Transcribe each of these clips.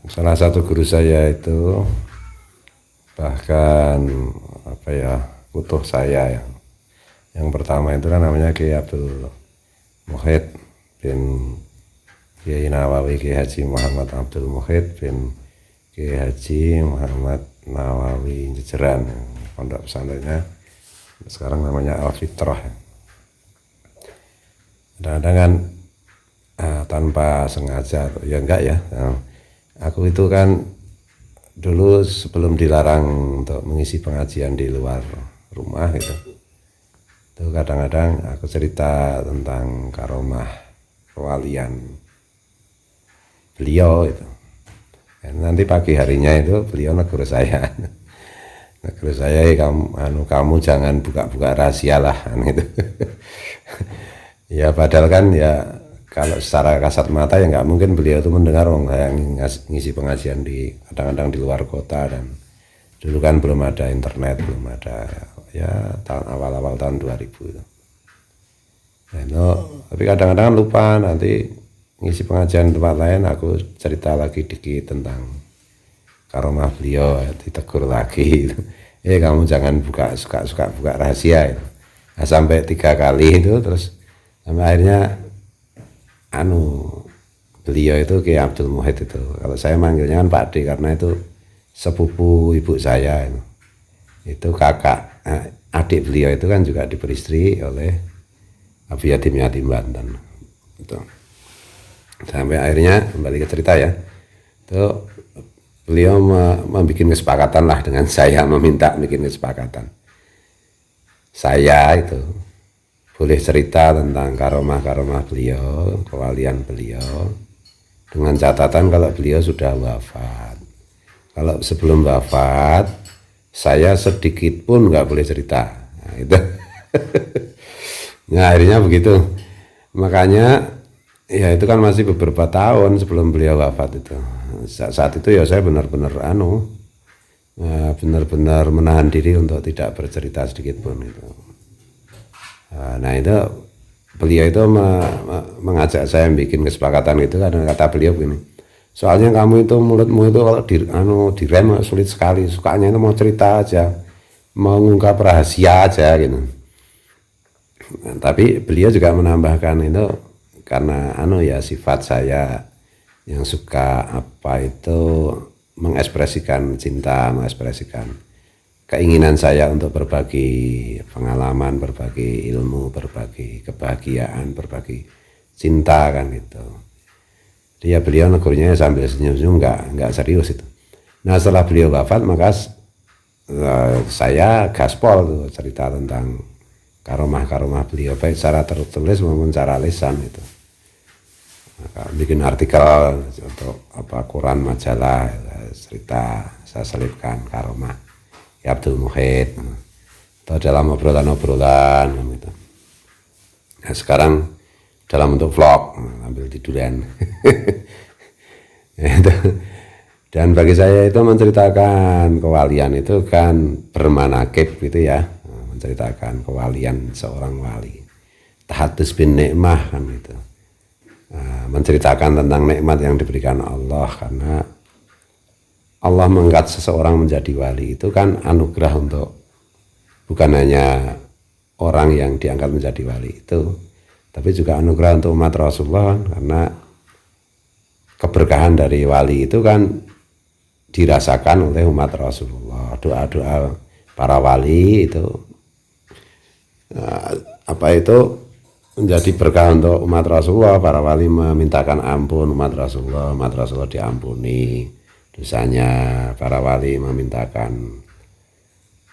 Salah satu guru saya itu bahkan putuh saya yang pertama itu kan namanya Kiai Abdul Muhid bin Kiai Nawawi, Kiai Haji Muhammad Abdul Muhid bin Kiai Haji Muhammad Nawawi Jejeran, pondok pesantrennya sekarang namanya Al-Fitrah. Kadang-kadang kan tanpa sengaja atau ya enggak ya, aku itu kan dulu sebelum dilarang untuk mengisi pengajian di luar rumah itu kadang-kadang aku cerita tentang karomah kewalian beliau itu. Dan nanti pagi harinya itu beliau negur saya, kamu jangan buka-buka rahasia lah gitu. Ya padahal kan ya kalau secara kasat mata ya nggak mungkin beliau itu mendengar yang ngisi pengajian di kadang-kadang di luar kota, dan dulu kan belum ada internet, belum ada ya awal-awal tahun 2000 itu. Tapi kadang-kadang lupa, nanti ngisi pengajian di tempat lain aku cerita lagi dikit tentang karomah beliau, ditegur lagi gitu. Kamu jangan suka buka rahasia itu. Nah, sampai 3 kali itu, terus sampai akhirnya beliau itu Kiai Abdul Muhid itu, kalau saya manggilnya kan Pak D karena itu sepupu ibu saya itu kakak adik beliau itu kan juga diperistri oleh Abu Yatim Banten itu. Sampai akhirnya kembali ke cerita ya, itu beliau membuat kesepakatan lah dengan saya, meminta bikin kesepakatan saya itu boleh cerita tentang karomah beliau, kewalian beliau, dengan catatan kalau beliau sudah wafat. Kalau sebelum wafat, saya sedikit pun nggak boleh cerita. Nah, itu. Nah, akhirnya begitu. Makanya, ya itu kan masih beberapa tahun sebelum beliau wafat itu. Saat itu ya saya benar-benar menahan diri untuk tidak bercerita sedikit pun itu. Nah itu beliau itu mengajak saya bikin kesepakatan itu, karena kata beliau begini, soalnya kamu itu mulutmu itu kalau direm sulit sekali, sukanya itu mau cerita aja, mau ngungkap rahasia aja gitu. Nah, tapi beliau juga menambahkan itu karena ya sifat saya yang suka mengekspresikan cinta, mengekspresikan keinginan saya untuk berbagi pengalaman, berbagi ilmu, berbagi kebahagiaan, berbagi cinta kan gitu. Dia beliau negurnya sambil senyum-senyum, nggak serius itu. Nah setelah beliau wafat, maka saya gaspol tuh cerita tentang karomah beliau, baik secara tertulis maupun secara lisan itu. Maka bikin artikel untuk koran, majalah, cerita, saya selipkan karomah Abdul Muhid atau dalam obrolan gitu. Nah sekarang dalam bentuk vlog, ambil tiduran. Dan bagi saya itu menceritakan kewalian itu kan bermanakib gitu ya, menceritakan kewalian seorang wali, tahadus bin nikmah kan itu, menceritakan tentang nikmat yang diberikan Allah, karena Allah mengangkat seseorang menjadi wali itu kan anugerah untuk bukan hanya orang yang diangkat menjadi wali itu, tapi juga anugerah untuk umat Rasulullah, karena keberkahan dari wali itu kan dirasakan oleh umat Rasulullah. Doa-doa para wali itu menjadi berkah untuk umat Rasulullah. Para wali memintakan ampun umat Rasulullah diampuni dosanya. Para wali memintakan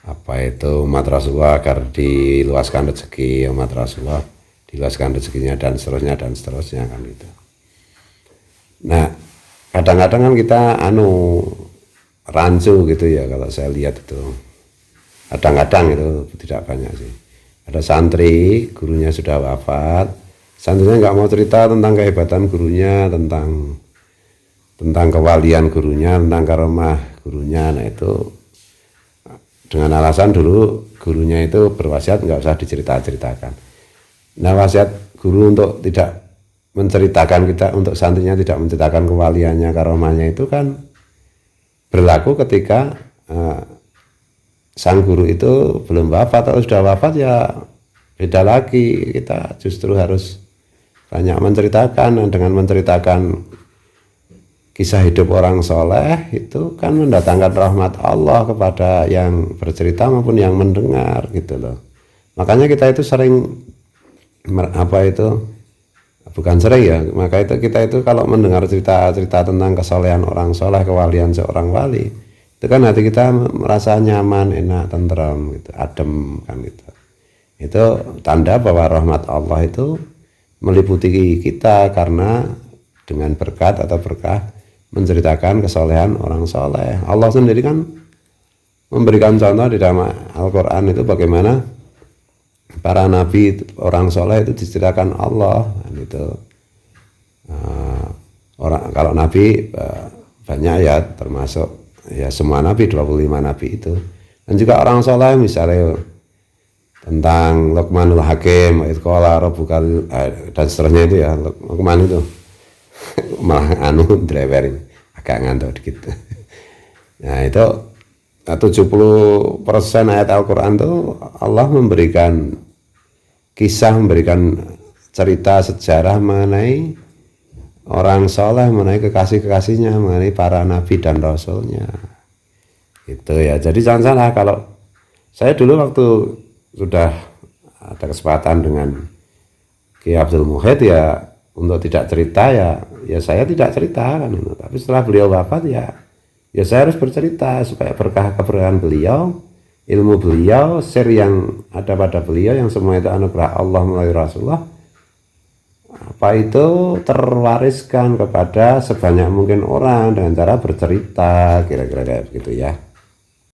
umat Rasulullah agar diluaskan rezeki, umat Rasulullah diluaskan rezekinya, dan seterusnya kan gitu. Nah kadang-kadang kan kita rancu gitu ya, kalau saya lihat itu kadang-kadang itu tidak banyak sih. Ada santri gurunya sudah wafat, santrinya nggak mau cerita tentang kehebatan gurunya, tentang kewalian gurunya, tentang karomah gurunya. Nah itu dengan alasan dulu gurunya itu berwasiat nggak usah diceritakan. Nah wasiat guru untuk tidak menceritakan kita untuk santrinya tidak menceritakan kewaliannya, karomahnya itu kan berlaku ketika sang guru itu belum wafat. Atau sudah wafat ya beda lagi, kita justru harus banyak menceritakan. Dengan menceritakan kisah hidup orang soleh itu kan mendatangkan rahmat Allah kepada yang bercerita maupun yang mendengar gitu loh. Makanya kita itu sering bukan sering ya, maka itu kita itu kalau mendengar cerita-cerita tentang kesolehan orang soleh, kewalian seorang wali, itu kan hati kita merasa nyaman, enak, tenteram gitu, adem kan gitu. Itu tanda bahwa rahmat Allah itu meliputi kita karena dengan berkat atau berkah menceritakan kesolehan orang soleh. Allah sendiri kan memberikan contoh di dalam Al-Quran itu bagaimana para nabi orang soleh itu diceritakan Allah gitu. Kalau nabi banyak ya, termasuk ya semua nabi, 25 nabi itu. Dan juga orang soleh misalnya tentang Luqmanul Hakim, Qala Rabbukal dan seterusnya itu ya. Luqman itu malah drewerin agak ngantuk dikit. Nah itu 70% ayat Al-Quran itu Allah memberikan kisah, memberikan cerita sejarah mengenai orang soleh, mengenai kekasih-kekasihnya, mengenai para nabi dan rasulnya. Itu ya. Jadi jangan salah, kalau saya dulu waktu sudah ada kesempatan dengan Ki Abdul Muhyidd ya untuk tidak cerita ya saya tidak cerita kan. Tapi setelah beliau wafat ya saya harus bercerita supaya berkah keberkahan beliau, ilmu beliau, share yang ada pada beliau yang semua itu anugerah Allah melalui Rasulullah, apa itu terwariskan kepada sebanyak mungkin orang dengan cara bercerita, kira-kira kayak begitu ya.